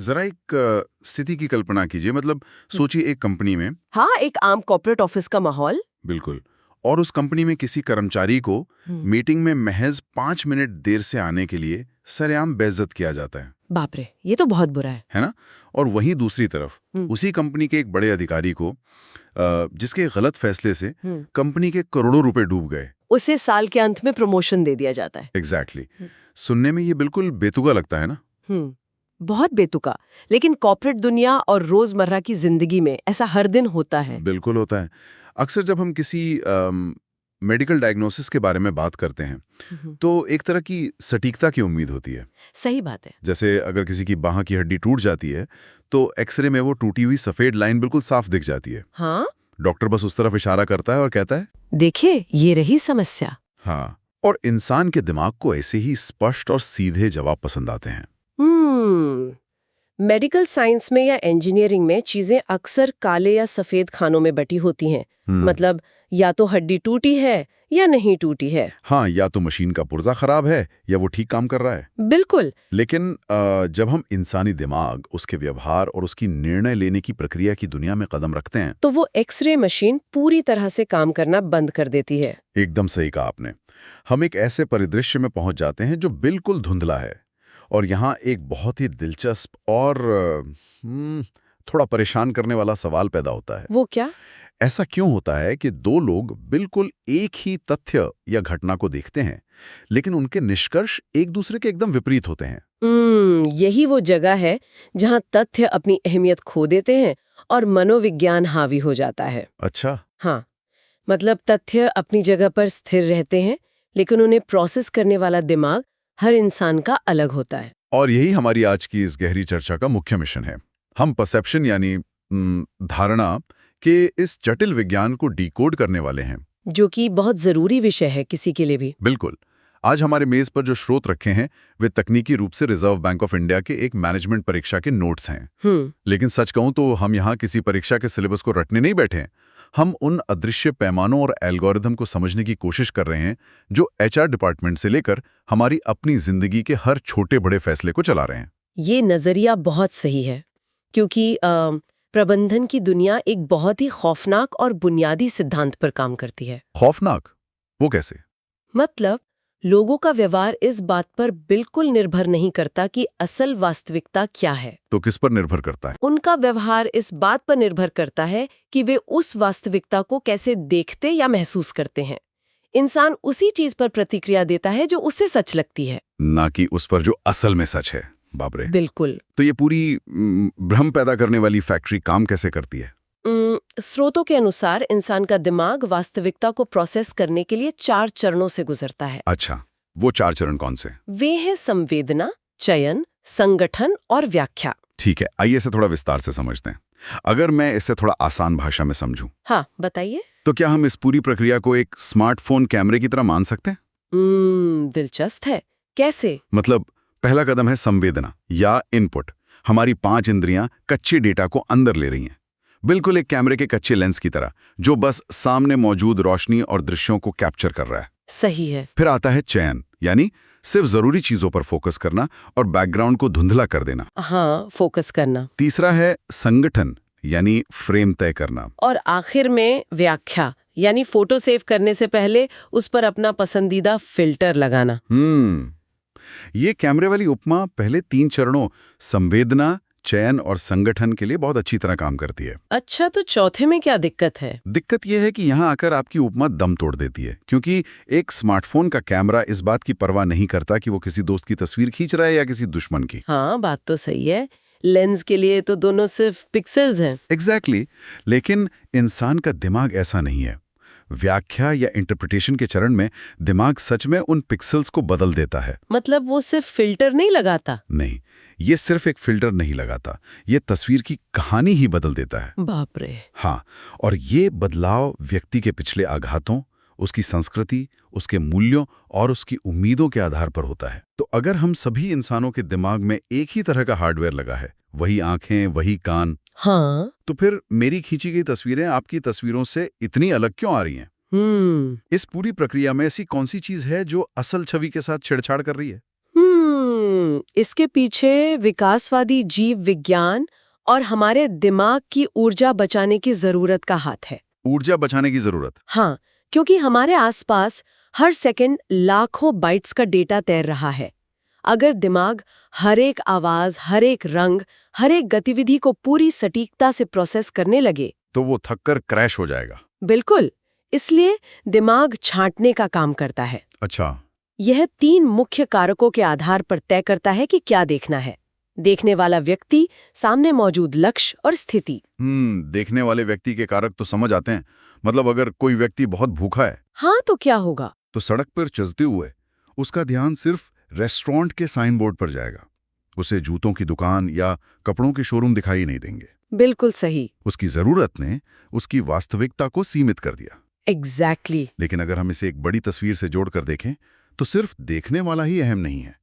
जरा एक स्थिति की कल्पना कीजिए, मतलब सोचिए एक कंपनी में। हाँ, एक आम कॉर्पोरेट ऑफिस का माहौल। बिल्कुल। और उस कंपनी में किसी कर्मचारी को मीटिंग में महज 5 मिनट देर से आने के लिए सरेआम बेइज्जत किया जाता है। बाप रे, ये तो बहुत बुरा है। है ना? और वहीं दूसरी तरफ उसी कंपनी के एक बड़े अधिकारी को जिसके गलत फैसले से कंपनी के करोड़ों रुपए डूब गए, उसे साल के अंत में प्रमोशन दे दिया जाता है। एग्जैक्टली। सुनने में ये बिल्कुल बेतुका लगता है ना? बहुत बेतुका। लेकिन कॉर्पोरेट दुनिया और रोजमर्रा की जिंदगी में ऐसा हर दिन होता है। बिल्कुल होता है। अक्सर जब हम किसी मेडिकल डायग्नोसिस के बारे में बात करते हैं तो एक तरह की सटीकता की उम्मीद होती है। सही बात है। जैसे अगर किसी की बाह की हड्डी टूट जाती है तो एक्सरे में वो टूटी हुई सफेद लाइन बिल्कुल साफ दिख जाती है। हाँ? डॉक्टर बस उस तरफ इशारा करता है और कहता है, देखिए, ये रही समस्या। हाँ। और इंसान के दिमाग को ऐसे ही स्पष्ट और सीधे जवाब पसंद आते हैं। मेडिकल साइंस में या इंजीनियरिंग में चीजें अक्सर काले या सफेद खानों में बटी होती हैं। मतलब या तो हड्डी टूटी है या नहीं टूटी है। हाँ, या तो मशीन का पुर्जा खराब है या वो ठीक काम कर रहा है। बिल्कुल। लेकिन जब हम इंसानी दिमाग, उसके व्यवहार और उसकी निर्णय लेने की प्रक्रिया की दुनिया में कदम रखते हैं तो वो एक्सरे मशीन पूरी तरह से काम करना बंद कर देती है। एकदम सही कहा आपने। हम एक ऐसे परिदृश्य में पहुंच जाते हैं जो बिल्कुल धुंधला है। और यहाँ एक बहुत ही दिलचस्प और थोड़ा परेशान करने वाला सवाल पैदा होता है। वो क्या? ऐसा क्यों होता है कि दो लोग बिल्कुल एक ही तथ्य या घटना को देखते हैं, लेकिन उनके निष्कर्ष एक दूसरे के एकदम विपरीत होते हैं? यही वो जगह है जहाँ तथ्य अपनी अहमियत खो देते हैं और मनोविज्ञान हावी हो जाता है। अच्छा। हाँ, मतलब तथ्य अपनी जगह पर स्थिर रहते हैं, लेकिन उन्हें प्रोसेस करने वाला दिमाग हर इंसान का अलग होता है। और यही हमारी आज की इस गहरी चर्चा का मुख्य मिशन है। हम परसेप्शन यानी धारणा के इस जटिल विज्ञान को डिकोड करने वाले हैं, जो कि बहुत जरूरी विषय है किसी के लिए भी। बिल्कुल। आज हमारे मेज पर जो स्रोत रखे हैं वे तकनीकी रूप से रिजर्व बैंक ऑफ इंडिया के एक मैनेजमेंट परीक्षा के नोट्स हैं। लेकिन सच कहूं तो हम यहाँ किसी परीक्षा के सिलेबस को रटने नहीं बैठे हैं। हम उन अदृश्य पैमानों और एल्गोरिदम को समझने की कोशिश कर रहे हैं जो एचआर डिपार्टमेंट से लेकर हमारी अपनी जिंदगी के हर छोटे बड़े फैसले को चला रहे हैं। ये नजरिया बहुत सही है, क्योंकि प्रबंधन की दुनिया एक बहुत ही खौफनाक और बुनियादी सिद्धांत पर काम करती है। खौफनाक? वो कैसे? मतलब लोगों का व्यवहार इस बात पर बिल्कुल निर्भर नहीं करता कि असल वास्तविकता क्या है। तो किस पर निर्भर करता है? उनका व्यवहार इस बात पर निर्भर करता है कि वे उस वास्तविकता को कैसे देखते या महसूस करते हैं। इंसान उसी चीज पर प्रतिक्रिया देता है जो उसे सच लगती है, ना कि उस पर जो असल में सच है। बाप रे। बिल्कुल। तो ये पूरी भ्रम पैदा करने वाली फैक्ट्री काम कैसे करती है? स्रोतों के अनुसार इंसान का दिमाग वास्तविकता को प्रोसेस करने के लिए 4 चरणों से गुजरता है। अच्छा, वो 4 चरण कौन से? वे हैं संवेदना, चयन, संगठन और व्याख्या। ठीक है, आइए इसे थोड़ा विस्तार से समझते हैं। अगर मैं इसे थोड़ा आसान भाषा में समझूं, हाँ, बताइए। तो क्या हम इस पूरी प्रक्रिया को एक स्मार्टफोन कैमरे की तरह मान सकते हैं? दिलचस्प है। कैसे? मतलब पहला कदम है संवेदना या इनपुट। हमारी 5 इंद्रियां कच्चे डेटा को अंदर ले रही हैं, बिल्कुल एक कैमरे के कच्चे लेंस की तरह, जो बस सामने मौजूद रोशनी और दृश्यों को कैप्चर कर रहा है। सही है। फिर आता है चयन, यानी सिर्फ जरूरी चीजों पर फोकस करना और बैकग्राउंड को धुंधला कर देना। हाँ, फोकस करना। तीसरा है संगठन, यानी फ्रेम तय करना। और आखिर में व्याख्या, यानी फोटो सेव करने से पहले उस पर अपना पसंदीदा फिल्टर लगाना। ये कैमरे वाली उपमा पहले 3 चरणों संवेदना, चयन और संगठन के लिए बहुत अच्छी तरह काम करती है। अच्छा, तो चौथे में क्या दिक्कत है? दिक्कत यह है कि यहाँ आकर आपकी उपमा दम तोड़ देती है, क्योंकि एक स्मार्टफोन का कैमरा इस बात की परवाह नहीं करता कि वो किसी दोस्त की तस्वीर खींच रहा है या किसी दुश्मन की। हाँ, बात तो सही है। लेंस के लिए तो दोनों सिर्फ पिक्सेल्स हैं। एग्जैक्टली। लेकिन इंसान का दिमाग ऐसा नहीं है। व्याख्या या इंटरप्रिटेशन के चरण में दिमाग सच में उन पिक्सेल्स को बदल देता है। मतलब वो सिर्फ फिल्टर नहीं लगाता? नहीं, ये सिर्फ एक फिल्टर नहीं लगाता, ये तस्वीर की कहानी ही बदल देता है। बाप रे। हाँ, और ये बदलाव व्यक्ति के पिछले आघातों, उसकी संस्कृति, उसके मूल्यों और उसकी उम्मीदों के आधार पर होता है। तो अगर हम सभी इंसानों के दिमाग में एक ही तरह का हार्डवेयर लगा है, वही आंखें, वही कान, हाँ, तो फिर मेरी खींची गई तस्वीरें आपकी तस्वीरों से इतनी अलग क्यों आ रही हैं? इस पूरी प्रक्रिया में ऐसी कौन सी चीज है जो असल छवि के साथ छेड़छाड़ कर रही है? इसके पीछे विकासवादी जीव विज्ञान और हमारे दिमाग की ऊर्जा बचाने की जरूरत का हाथ है। ऊर्जा बचाने की जरूरत? हाँ, क्योंकि हमारे आसपास हर सेकंड लाखों बाइट्स का डेटा तैर रहा है। अगर दिमाग हर एक आवाज, हर एक रंग, हर एक गतिविधि को पूरी सटीकता से प्रोसेस करने लगे तो वो थककर क्रैश हो जाएगा। बिल्कुल, इसलिए दिमाग छांटने का काम करता है। अच्छा। यह 3 मुख्य कारकों के आधार पर तय करता है कि क्या देखना है। देखने वाला व्यक्ति, सामने मौजूद लक्ष्य और स्थिति। देखने वाले व्यक्ति के कारक तो समझ आते हैं। मतलब अगर कोई व्यक्ति बहुत भूखा है, हाँ, तो क्या होगा? तो सड़क पर चलते हुए उसका ध्यान सिर्फ रेस्टोरेंट के साइन बोर्ड पर जाएगा। उसे जूतों की दुकान या कपड़ों के शोरूम दिखाई नहीं देंगे। बिल्कुल सही। उसकी जरूरत ने उसकी वास्तविकता को सीमित कर दिया। एग्जैक्टली। लेकिन अगर हम इसे एक बड़ी तस्वीर से जोड़कर देखें तो सिर्फ देखने वाला ही अहम नहीं है,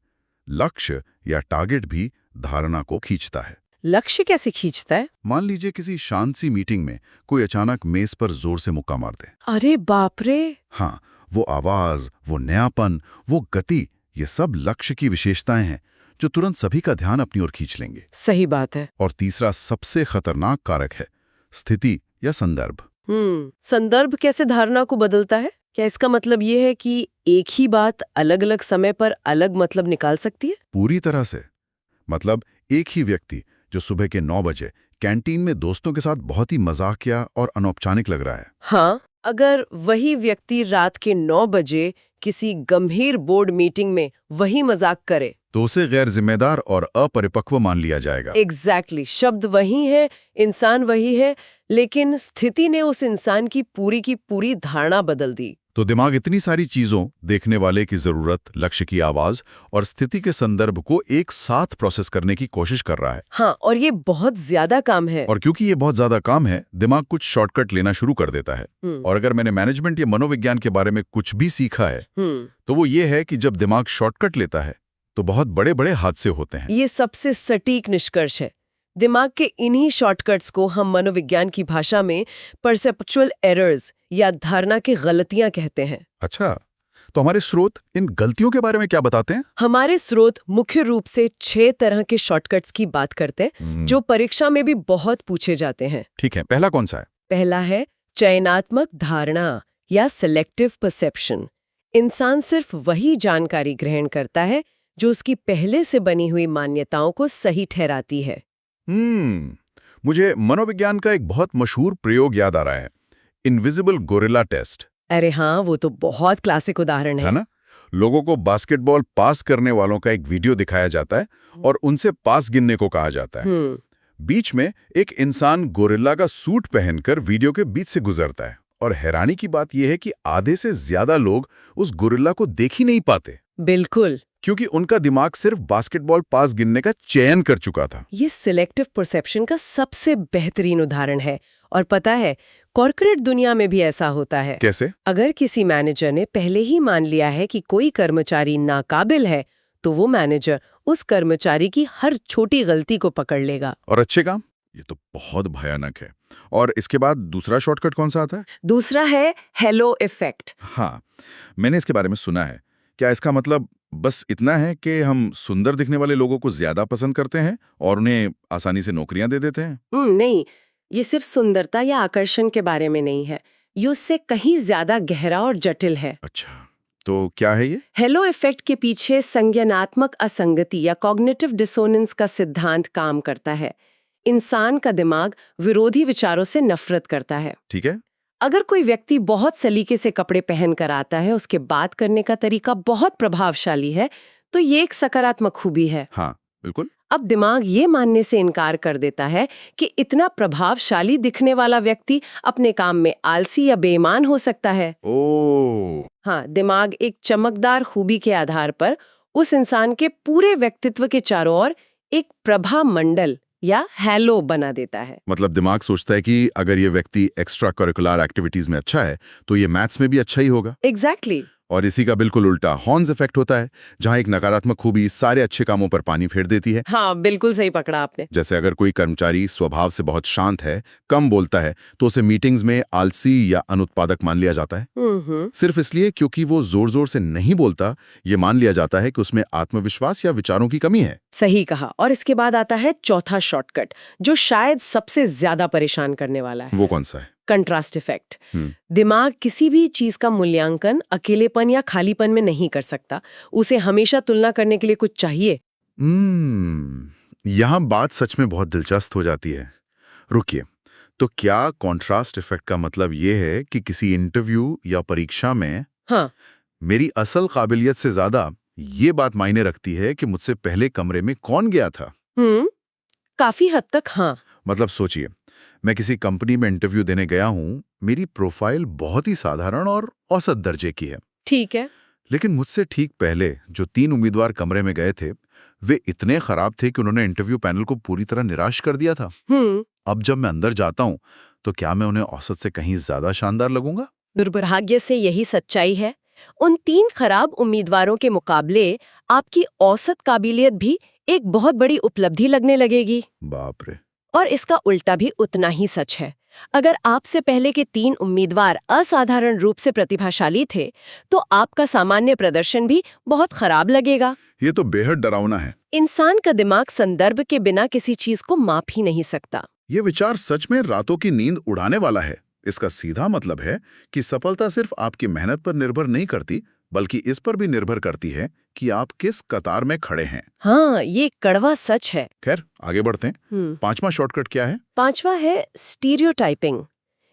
लक्ष्य या टारगेट भी धारणा को खींचता है। लक्ष्य कैसे खींचता है? मान लीजिए किसी शांत सी मीटिंग में कोई अचानक मेज पर जोर से मुक्का मार दे। अरे बाप रे! हाँ, वो आवाज, वो नयापन, वो गति, ये सब लक्ष्य की विशेषताएं हैं जो तुरंत सभी का ध्यान अपनी ओर खींच लेंगे। सही बात है। और तीसरा सबसे खतरनाक कारक है स्थिति या संदर्भ। संदर्भ कैसे धारणा को बदलता है? क्या इसका मतलब ये है कि एक ही बात अलग अलग समय पर अलग मतलब निकाल सकती है? पूरी तरह से। मतलब एक ही व्यक्ति जो सुबह के 9 बजे कैंटीन में दोस्तों के साथ बहुत ही मजाकिया और अनौपचारिक लग रहा है, हाँ, अगर वही व्यक्ति रात के 9 बजे किसी गंभीर बोर्ड मीटिंग में वही मजाक करे तो उसे गैर जिम्मेदार और अपरिपक्व मान लिया जाएगा। एग्जैक्टली। शब्द वही है, इंसान वही है, लेकिन स्थिति ने उस इंसान की पूरी धारणा बदल दी। तो दिमाग इतनी सारी चीजों, देखने वाले की जरूरत, लक्ष्य की आवाज और स्थिति के संदर्भ को एक साथ प्रोसेस करने की कोशिश कर रहा है। हाँ, और ये बहुत ज्यादा काम है। और क्योंकि ये बहुत ज्यादा काम है, दिमाग कुछ शॉर्टकट लेना शुरू कर देता है। और अगर मैंने मैनेजमेंट या मनोविज्ञान के बारे में कुछ भी सीखा है तो वो ये है कि जब दिमाग शॉर्टकट लेता है तो बहुत बड़े बड़े हादसे होते हैं। ये सबसे सटीक निष्कर्ष है। दिमाग के इन्हीं शॉर्टकट्स को हम मनोविज्ञान की भाषा में परसेप्चुअल एरर्स या धारणा की गलतियां कहते हैं। अच्छा, तो हमारे स्रोत इन गलतियों के बारे में क्या बताते हैं? हमारे स्रोत मुख्य रूप से 6 तरह के शॉर्टकट्स की बात करते हैं जो परीक्षा में भी बहुत पूछे जाते हैं। ठीक है, पहला कौन सा है? पहला है चयनात्मक धारणा या सिलेक्टिव परसेप्शन। इंसान सिर्फ वही जानकारी ग्रहण करता है जो उसकी पहले से बनी हुई मान्यताओं को सही ठहराती है। मुझे मनोविज्ञान का एक बहुत मशहूर प्रयोग याद आ रहा है, इनविजिबल गोरिल्ला टेस्ट। अरे हाँ, वो तो बहुत क्लासिक उदाहरण है ना? लोगों को बास्केटबॉल पास करने वालों का एक वीडियो दिखाया जाता है और उनसे पास गिनने को कहा जाता है। बीच में एक इंसान गोरिल्ला का सूट पहनकर वीडियो के बीच से गुजरता है और हैरानी की बात यह है कि आधे से ज्यादा लोग उस गोरिल्ला को देख ही नहीं पाते। बिल्कुल, क्योंकि उनका दिमाग सिर्फ बास्केटबॉल पास गिनने का चयन कर चुका था। ये सिलेक्टिव परसेप्शन का सबसे बेहतरीन उदाहरण है। और पता है, कॉर्पोरेट दुनिया में भी ऐसा होता है। कैसे? अगर किसी मैनेजर ने पहले ही मान लिया है कि कोई कर्मचारी नाकाबिल है, तो वो मैनेजर उस कर्मचारी की हर छोटी गलती को पकड़ लेगा। और अच्छे काम? ये तो बहुत भयानक है। और इसके बाद दूसरा शॉर्टकट कौन सा आता है? दूसरा है हेलो इफेक्ट। हाँ, मैंने इसके बारे में सुना है। क्या इसका मतलब बस इतना है कि हम सुंदर दिखने वाले लोगों को ज्यादा पसंद करते हैं और उन्हें आसानी से नौकरियां दे देते हैं? नहीं, ये सिर्फ सुंदरता या आकर्षण के बारे में नहीं है। ये उससे कहीं ज्यादा गहरा और जटिल है। अच्छा, तो क्या है ये? हेलो इफेक्ट के पीछे संज्ञानात्मक असंगति या कॉग्निटिव डिसोनेंस का सिद्धांत काम करता है। इंसान का दिमाग विरोधी विचारों से नफरत करता है। ठीक है। अगर कोई व्यक्ति बहुत सलीके से कपड़े पहन कर आता है, उसके बात करने का तरीका बहुत प्रभावशाली है, तो ये एक सकारात्मक खूबी है। हाँ, बिल्कुल। अब दिमाग ये मानने से इनकार कर देता है कि इतना प्रभावशाली दिखने वाला व्यक्ति अपने काम में आलसी या बेईमान हो सकता है। ओह। हाँ, दिमाग एक चमकदार खूबी के आधार पर उस इंसान के पूरे व्यक्तित्व के चारों ओर एक प्रभा मंडल या हैलो बना देता है। मतलब दिमाग सोचता है कि अगर ये व्यक्ति एक्स्ट्रा करिकुलर एक्टिविटीज में अच्छा है तो ये मैथ्स में भी अच्छा ही होगा। एग्जैक्टली। और इसी का बिल्कुल उल्टा हॉर्न्स इफेक्ट होता है, जहां एक नकारात्मक खूबी सारे अच्छे कामों पर पानी फेर देती है। हाँ, बिल्कुल सही पकड़ा आपने। जैसे अगर कोई कर्मचारी स्वभाव से बहुत शांत है, कम बोलता है, तो उसे मीटिंग्स में आलसी या अनुत्पादक मान लिया जाता है। सिर्फ इसलिए क्योंकि वो जोर जोर से नहीं बोलता, ये मान लिया जाता है कि उसमें आत्मविश्वास या विचारों की कमी है। सही कहा। और इसके बाद आता है चौथा शॉर्टकट, जो शायद सबसे ज्यादा परेशान करने वाला है। वो कौन सा है? Contrast effect. दिमाग किसी भी चीज का मूल्यांकन अकेलेपन या खालीपन में नहीं कर सकता। उसे हमेशा तुलना करने के लिए कुछ चाहिए। यहाँ बात सच में बहुत दिलचस्प हो जाती है। रुकिए, तो क्या कॉन्ट्रास्ट इफेक्ट का मतलब ये है कि किसी इंटरव्यू या परीक्षा में हाँ, मेरी असल काबिलियत से ज्यादा ये बात मायने रखती है कि मुझसे पहले कमरे में कौन गया था? काफी हद तक हाँ। मतलब सोचिए, मैं किसी कंपनी में इंटरव्यू देने गया हूं, मेरी प्रोफाइल बहुत ही साधारण और औसत दर्जे की है। ठीक है। लेकिन मुझसे ठीक पहले जो 3 उम्मीदवार कमरे में गए थे, वे इतने खराब थे कि उन्होंने इंटरव्यू पैनल को पूरी तरह निराश कर दिया था। अब जब मैं अंदर जाता हूं, तो क्या मैं उन्हें औसत से कहीं ज्यादा शानदार लगूंगा? दुर्भाग्य से यही सच्चाई है। उन 3 खराब उम्मीदवारों के मुकाबले आपकी औसत काबिलियत भी एक बहुत बड़ी उपलब्धि लगने लगेगी। बाप रे। और इसका उल्टा भी उतना ही सच है। अगर आपसे पहले के 3 उम्मीदवार असाधारण रूप से प्रतिभाशाली थे, तो आपका सामान्य प्रदर्शन भी बहुत खराब लगेगा। ये तो बेहद डरावना है। इंसान का दिमाग संदर्भ के बिना किसी चीज को माप ही नहीं सकता। ये विचार सच में रातों की नींद उड़ाने वाला है। इसका सीधा मतलब है कि सफलता सिर्फ आपकी मेहनत पर निर्भर नहीं करती, बल्कि इस पर भी निर्भर करती है कि आप किस कतार में खड़े हैं। हाँ, ये कड़वा सच है। खैर, आगे बढ़ते हैं। 5वां शॉर्टकट क्या है? 5वां है स्टीरियोटाइपिंग।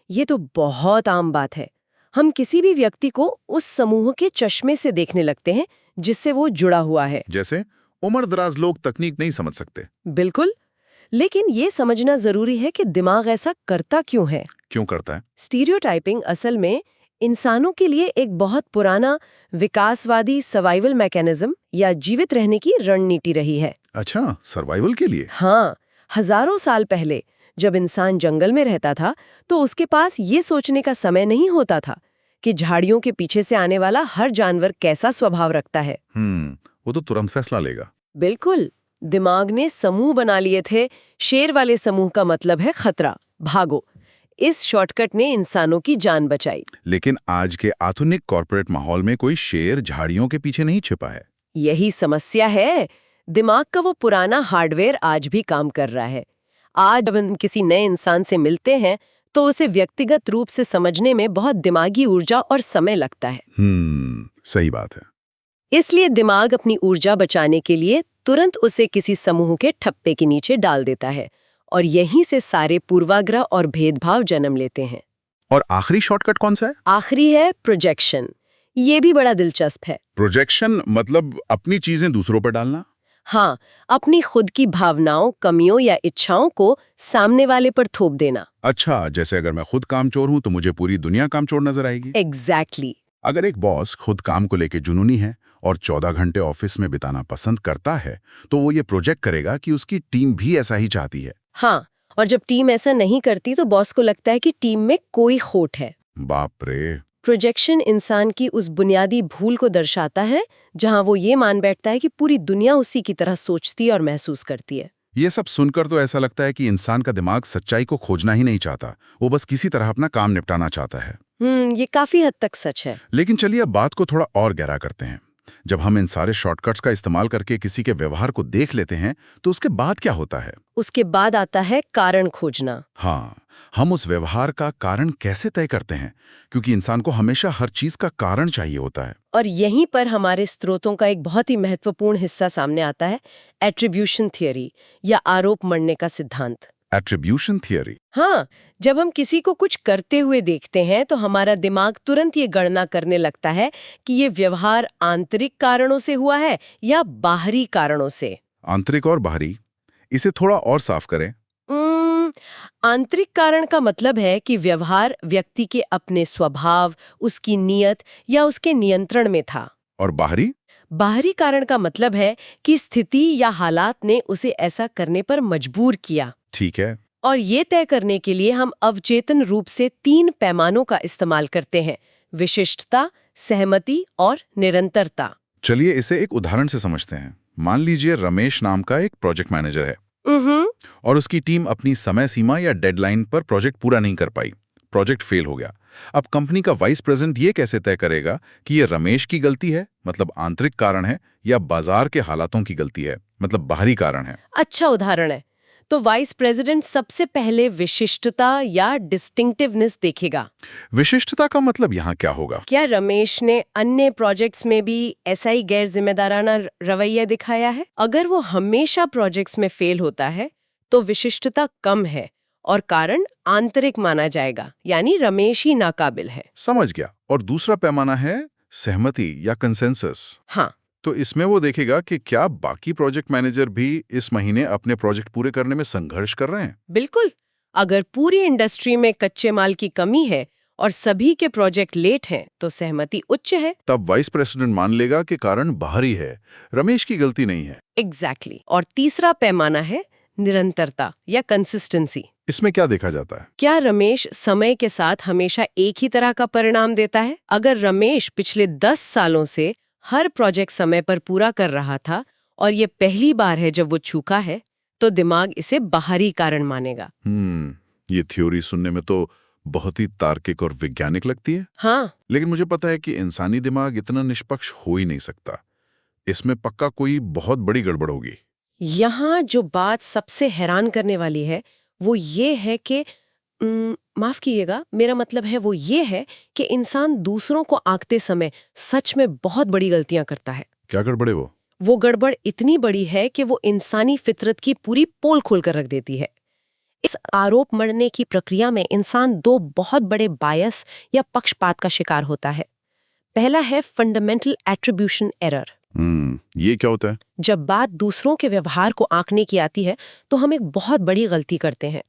ये तो बहुत आम बात है। हम किसी भी व्यक्ति को उस समूह के चश्मे से देखने लगते हैं जिससे वो जुड़ा हुआ है। जैसे उम्रदराज लोग तकनीक नहीं समझ सकते। बिल्कुल। लेकिन ये समझना जरूरी है कि दिमाग ऐसा करता क्यों है। क्यों करता है? स्टीरियोटाइपिंग असल में इंसानों के लिए एक बहुत पुराना विकासवादी सर्वाइवल मैकेनिज्म या जीवित रहने की रणनीति रही है। अच्छा, सर्वाइवल के लिए? हाँ, हजारों साल पहले जब इंसान जंगल में रहता था, तो उसके पास ये सोचने का समय नहीं होता था कि झाड़ियों के पीछे से आने वाला हर जानवर कैसा स्वभाव रखता है। वो तो तुरंत फैसला लेगा। बिल्कुल। दिमाग ने समूह बना लिए थे। शेर वाले समूह का मतलब है खतरा, भागो। इस शॉर्टकट ने इंसानों की जान बचाई। लेकिन आज के आधुनिक कॉर्पोरेट माहौल में कोई शेर झाड़ियों के पीछे नहीं छिपा है। यही समस्या है। दिमाग का वो पुराना हार्डवेयर आज भी काम कर रहा है। आज जब हम किसी नए इंसान से मिलते हैं, तो उसे व्यक्तिगत रूप से समझने में बहुत दिमागी ऊर्जा और समय लगता है। सही बात है। इसलिए दिमाग अपनी ऊर्जा बचाने के लिए तुरंत उसे किसी समूह के ठप्पे के नीचे डाल देता है, और यहीं से सारे पूर्वाग्रह और भेदभाव जन्म लेते हैं। और आखिरी शॉर्टकट कौन सा है? आखिरी है प्रोजेक्शन। ये भी बड़ा दिलचस्प है। प्रोजेक्शन मतलब अपनी चीजें दूसरों पर डालना? हाँ, अपनी खुद की भावनाओं, कमियों या इच्छाओं को सामने वाले पर थोप देना। अच्छा, जैसे अगर मैं खुद कामचोर हूं तो मुझे पूरी दुनिया कामचोर नजर आएगी। एग्जैक्टली। अगर एक बॉस खुद काम को लेके जुनूनी है और 14 घंटे ऑफिस में बिताना पसंद करता है, तो वो ये प्रोजेक्ट करेगा कि उसकी टीम भी ऐसा ही चाहती है। हाँ, और जब टीम ऐसा नहीं करती तो बॉस को लगता है कि टीम में कोई खोट है। बाप रे। प्रोजेक्शन इंसान की उस बुनियादी भूल को दर्शाता है जहां वो ये मान बैठता है कि पूरी दुनिया उसी की तरह सोचती और महसूस करती है। ये सब सुनकर तो ऐसा लगता है कि इंसान का दिमाग सच्चाई को खोजना ही नहीं चाहता, वो बस किसी तरह अपना काम निपटाना चाहता है। ये काफी हद तक सच है। लेकिन चलिए अब बात को थोड़ा और गहरा करते हैं। जब हम इन सारे शॉर्टकट्स का इस्तेमाल करके किसी के व्यवहार को देख लेते हैं, तो उसके बाद क्या होता है? उसके बाद आता है कारण खोजना। हाँ, हम उस व्यवहार का कारण कैसे तय करते हैं? क्योंकि इंसान को हमेशा हर चीज का कारण चाहिए होता है। और यहीं पर हमारे स्रोतों का एक बहुत ही महत्वपूर्ण हिस्सा सामने आता है, एट्रीब्यूशन थियरी या आरोप मढ़ने का सिद्धांत। Attribution theory? हाँ, जब हम किसी को कुछ करते हुए देखते हैं तो हमारा दिमाग तुरंत ये गणना करने लगता है कि ये व्यवहार आंतरिक कारणों से हुआ है या बाहरी कारणों से। आंतरिक और बाहरी, इसे थोड़ा और साफ करें। आंतरिक कारण का मतलब है कि व्यवहार व्यक्ति के अपने स्वभाव, उसकी नीयत या उसके नियंत्रण में था। और बाहरी? बाहरी कारण का मतलब है कि स्थिति या हालात ने उसे ऐसा करने पर मजबूर किया। ठीक है। और ये तय करने के लिए हम अवचेतन रूप से 3 पैमानों का इस्तेमाल करते हैं: विशिष्टता, सहमति और निरंतरता। चलिए इसे एक उदाहरण से समझते हैं। मान लीजिए रमेश नाम का एक प्रोजेक्ट मैनेजर है और उसकी टीम अपनी समय सीमा या डेडलाइन पर प्रोजेक्ट पूरा नहीं कर पाई। प्रोजेक्ट फेल हो गया। अब कंपनी का वाइस प्रेसिडेंट ये कैसे तय करेगा कि ये रमेश की गलती है, मतलब आंतरिक कारण है, या बाजार के हालातों की गलती है, मतलब बाहरी कारण है? अच्छा उदाहरण है। तो वाइस प्रेसिडेंट सबसे पहले विशिष्टता या डिस्टिंक्टिवनेस देखेगा। विशिष्टता का मतलब यहाँ क्या होगा? क्या रमेश ने अन्य प्रोजेक्ट्स में भी ऐसा ही गैर जिम्मेदाराना रवैया दिखाया है? अगर वो हमेशा प्रोजेक्ट्स में फेल होता है तो विशिष्टता कम है और कारण आंतरिक माना जाएगा, यानी रमेश ही नाकाबिल है। समझ गया। और दूसरा पैमाना है सहमति या कंसेंसस। हाँ, तो इसमें वो देखेगा कि क्या बाकी प्रोजेक्ट मैनेजर भी इस महीने अपने प्रोजेक्ट पूरे करने में संघर्ष कर रहे हैं। बिल्कुल। अगर पूरी इंडस्ट्री में कच्चे माल की कमी है और सभी के प्रोजेक्ट लेट हैं, तो सहमति उच्च है। तब वाइस प्रेसिडेंट मान लेगा कि कारण बाहरी है, रमेश की गलती नहीं है। एग्जैक्टली। और तीसरा पैमाना है निरंतरता या कंसिस्टेंसी। इसमें क्या देखा जाता है? क्या रमेश समय के साथ हमेशा एक ही तरह का परिणाम देता है? अगर रमेश पिछले 10 सालों से हर प्रोजेक्ट समय पर पूरा कर रहा था और ये पहली बार है जब वो चूका है, तो दिमाग इसे बाहरी कारण मानेगा। ये थ्योरी सुनने में तो बहुत ही तार्किक और वैज्ञानिक लगती है। हाँ, लेकिन मुझे पता है कि इंसानी दिमाग इतना निष्पक्ष हो ही नहीं सकता। इसमें पक्का कोई बहुत बड़ी गड़बड़ होगी। यहाँ जो बात सबसे हैरान करने वाली है वो ये है कि माफ कीजिएगा, मेरा मतलब है वो ये है कि इंसान दूसरों को आंकते समय सच में बहुत बड़ी गलतियां करता है। क्या गड़बड़ है वो? वो गड़बड़ इतनी बड़ी है कि वो इंसानी फितरत की पूरी पोल खोल कर रख देती है। इस आरोप मढ़ने की प्रक्रिया में इंसान दो बहुत बड़े बायस या पक्षपात का शिकार होता है। पहला है फंडामेंटल एट्रीब्यूशन एरर। ये क्या होता है? जब बात दूसरों के व्यवहार को आंकने की आती है तो हम एक बहुत बड़ी गलती करते हैं।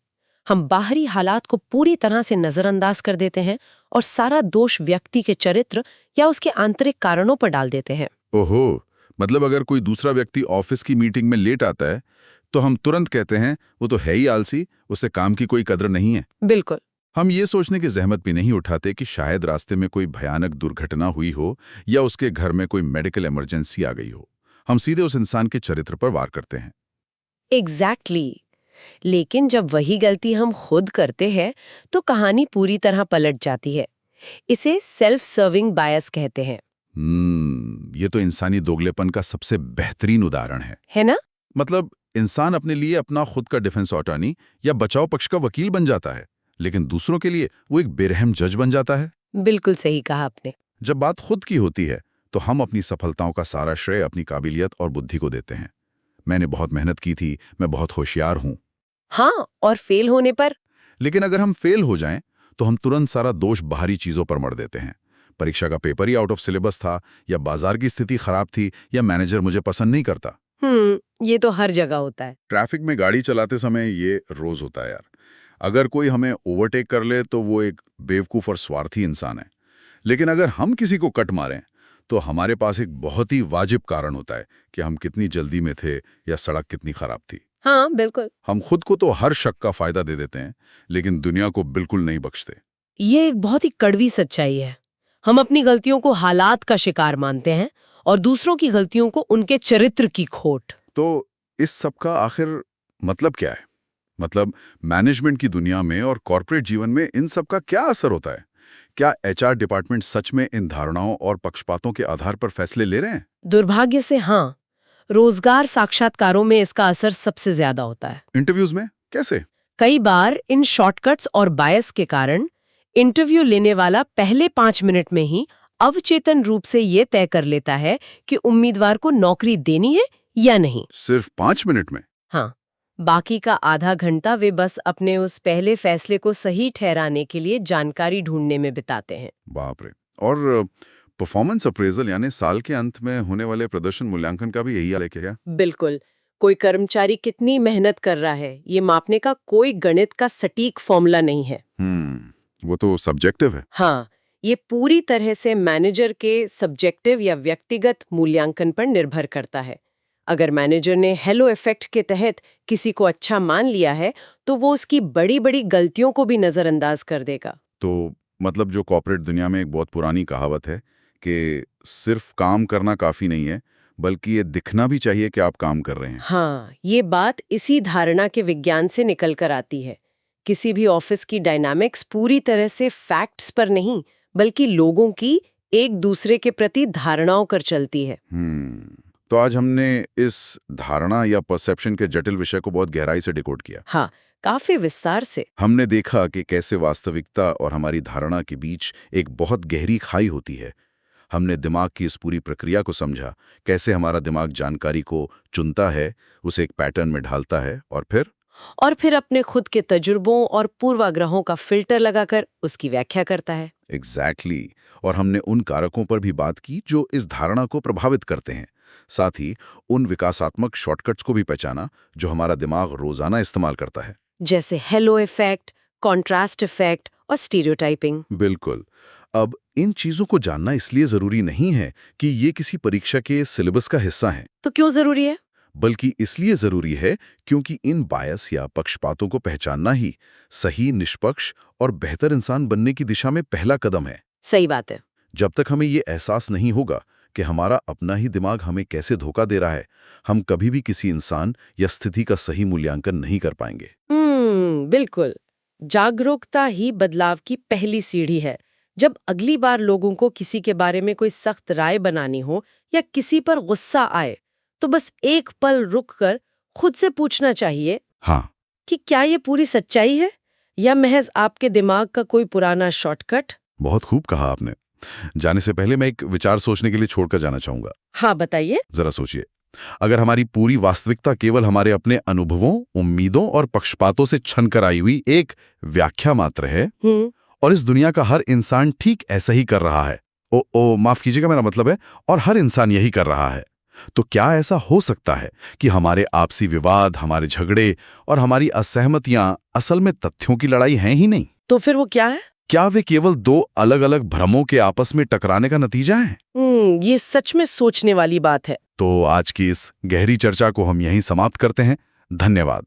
हम बाहरी हालात को पूरी तरह से नजरअंदाज कर देते हैं और सारा दोष व्यक्ति के चरित्र या उसके आंतरिक कारणों पर डाल देते हैं। ओहो, मतलब अगर कोई दूसरा व्यक्ति ऑफिस की मीटिंग में लेट आता है तो हम तुरंत कहते हैं वो तो है ही आलसी, उसे काम की कोई कदर नहीं है। बिल्कुल। हम ये सोचने की जहमत भी नहीं उठाते कि शायद रास्ते में कोई भयानक दुर्घटना हुई हो या उसके घर में कोई मेडिकल इमरजेंसी आ गई हो। हम सीधे उस इंसान के चरित्र पर वार करते हैं। एग्जैक्टली। लेकिन जब वही गलती हम खुद करते हैं तो कहानी पूरी तरह पलट जाती है। इसे सेल्फ सर्विंग बायस कहते हैं। ये तो इंसानी दोगलेपन का सबसे बेहतरीन उदाहरण है ना? मतलब इंसान अपने लिए अपना खुद का डिफेंस अटॉर्नी या बचाव पक्ष का वकील बन जाता है, लेकिन दूसरों के लिए वो एक बेरहम जज बन जाता है। बिल्कुल सही कहा आपने। जब बात खुद की होती है तो हम अपनी सफलताओं का सारा श्रेय अपनी काबिलियत और बुद्धि को देते हैं। मैंने बहुत मेहनत की थी, मैं बहुत होशियार हूं। हाँ, और फेल होने पर? लेकिन अगर हम फेल हो जाएं तो हम तुरंत सारा दोष बाहरी चीजों पर मढ़ देते हैं। परीक्षा का paper he out of syllabus था, या बाजार की स्थिति खराब थी, या मैनेजर मुझे पसंद नहीं करता। ये तो हर जगह होता है। ट्रैफिक में गाड़ी चलाते समय ये रोज होता है यार। अगर कोई हमें ओवरटेक कर ले तो वो एक बेवकूफ और स्वार्थी इंसान है, लेकिन अगर हम किसी को कट मारें तो हमारे पास एक बहुत ही वाजिब कारण होता है कि हम कितनी जल्दी में थे या सड़क कितनी खराब थी। हाँ, बिल्कुल। हम खुद को तो हर शक का फायदा दे देते हैं, लेकिन दुनिया को बिल्कुल नहीं बख्शते। ये एक बहुत ही कड़वी सच्चाई है। हम अपनी गलतियों को हालात का शिकार मानते हैं और दूसरों की गलतियों को उनके चरित्र की खोट। तो इस सब का आखिर मतलब क्या है? मतलब मैनेजमेंट की दुनिया में और कॉर्पोरेट जीवन में इन सब का क्या असर होता है? क्या एचआर डिपार्टमेंट सच में इन धारणाओं और पक्षपातों के आधार पर फैसले ले रहे हैं? दुर्भाग्य से हाँ। रोजगार साक्षात्कारों में इसका असर सबसे ज्यादा होता है। इंटरव्यूज में कैसे? कई बार इन शॉर्टकट्स और बायस के कारण इंटरव्यू लेने वाला पहले 5 मिनट में ही अवचेतन रूप से ये तय कर लेता है कि उम्मीदवार को नौकरी देनी है या नहीं। सिर्फ 5 मिनट में? हाँ, बाकी का आधा घंटा वे बस अपने उस पहले फैसले को सही ठहराने के लिए जानकारी ढूंढने में बिताते हैं। बाप रे। और परफॉर्मेंस अप्रेजल यानी साल के अंत में होने वाले प्रदर्शन मूल्यांकन का भी यही हाल है क्या? बिल्कुल। कोई कर्मचारी कितनी मेहनत कर रहा है ये मापने का कोई गणित का सटीक फॉर्मूला नहीं है। वो तो सब्जेक्टिव है। हाँ, ये पूरी तरह से मैनेजर के सब्जेक्टिव या व्यक्तिगत मूल्यांकन पर निर्भर करता है। अगर मैनेजर ने हेलो इफेक्ट के तहत किसी को अच्छा मान लिया है तो वो उसकी बड़ी बड़ी गलतियों को भी नजरअंदाज कर देगा। तो मतलब जो कॉर्पोरेट दुनिया में एक बहुत पुरानी कहावत है कि सिर्फ काम करना काफी नहीं है, बल्कि ये दिखना भी चाहिए कि आप काम कर रहे हैं। हाँ, ये बात इसी धारणा के विज्ञान से निकल कर आती है। किसी भी ऑफिस की डायनामिक्स पूरी तरह से फैक्ट्स पर नहीं, बल्कि लोगों की एक दूसरे के प्रति धारणाओं कर चलती है। तो आज हमने इस धारणा या परसेप्शन के जटिल विषय को बहुत गहराई से डिकोड किया। हाँ, काफी विस्तार से। हमने देखा कि कैसे वास्तविकता और हमारी धारणा के बीच एक बहुत गहरी खाई होती है। हमने दिमाग की इस पूरी प्रक्रिया को समझा, कैसे हमारा दिमाग जानकारी को चुनता है, उसे एक पैटर्न में ढालता है और फिर अपने खुद के तजुर्बों और पूर्वाग्रहों का फिल्टर लगाकर उसकी व्याख्या करता है। एग्जैक्टली। और हमने उन कारकों पर भी बात की जो इस धारणा को प्रभावित करते हैं, साथ ही उन विकासात्मक शॉर्टकट्स को भी पहचाना जो हमारा दिमाग रोजाना इस्तेमाल करता है, जैसे हेलो इफेक्ट, कॉन्ट्रास्ट इफेक्ट और स्टीरियोटाइपिंग। बिल्कुल। अब इन चीजों को जानना इसलिए जरूरी नहीं है कि ये किसी परीक्षा के सिलेबस का हिस्सा हैं, तो क्यों जरूरी है? बल्कि इसलिए जरूरी है क्योंकि इन बायस या पक्षपातों को पहचानना ही सही, निष्पक्ष और बेहतर इंसान बनने की दिशा में पहला कदम है। सही बात है। जब तक हमें ये एहसास नहीं होगा कि हमारा अपना ही दिमाग हमें कैसे धोखा दे रहा है, हम कभी भी किसी इंसान या स्थिति का सही मूल्यांकन नहीं कर पाएंगे। बिल्कुल। जागरूकता ही बदलाव की पहली सीढ़ी है। जब अगली बार लोगों को किसी के बारे में कोई सख्त राय बनानी हो या किसी पर गुस्सा आए, तो बस एक पल रुककर खुद से पूछना चाहिए, हाँ, कि क्या ये पूरी सच्चाई है या महज आपके दिमाग का कोई पुराना शॉर्टकट? बहुत खूब कहा आपने। जाने से पहले मैं एक विचार सोचने के लिए छोड़कर जाना चाहूंगा। हाँ, बताइए। जरा सोचिए, अगर हमारी पूरी वास्तविकता केवल हमारे अपने अनुभवों, उम्मीदों और पक्षपातों से छनकर आई हुई एक व्याख्या मात्र है, और इस दुनिया का हर इंसान ठीक ऐसा ही कर रहा है, माफ कीजिएगा, मेरा मतलब है, और हर इंसान यही कर रहा है, तो क्या ऐसा हो सकता है कि हमारे आपसी विवाद, हमारे झगड़े और हमारी असहमतियां असल में तथ्यों की लड़ाई हैं ही नहीं? तो फिर वो क्या है? क्या वे केवल दो अलग अलग भ्रमों के आपस में टकराने का नतीजा है? ये सच में सोचने वाली बात है। तो आज की इस गहरी चर्चा को हम यहीं समाप्त करते हैं। धन्यवाद।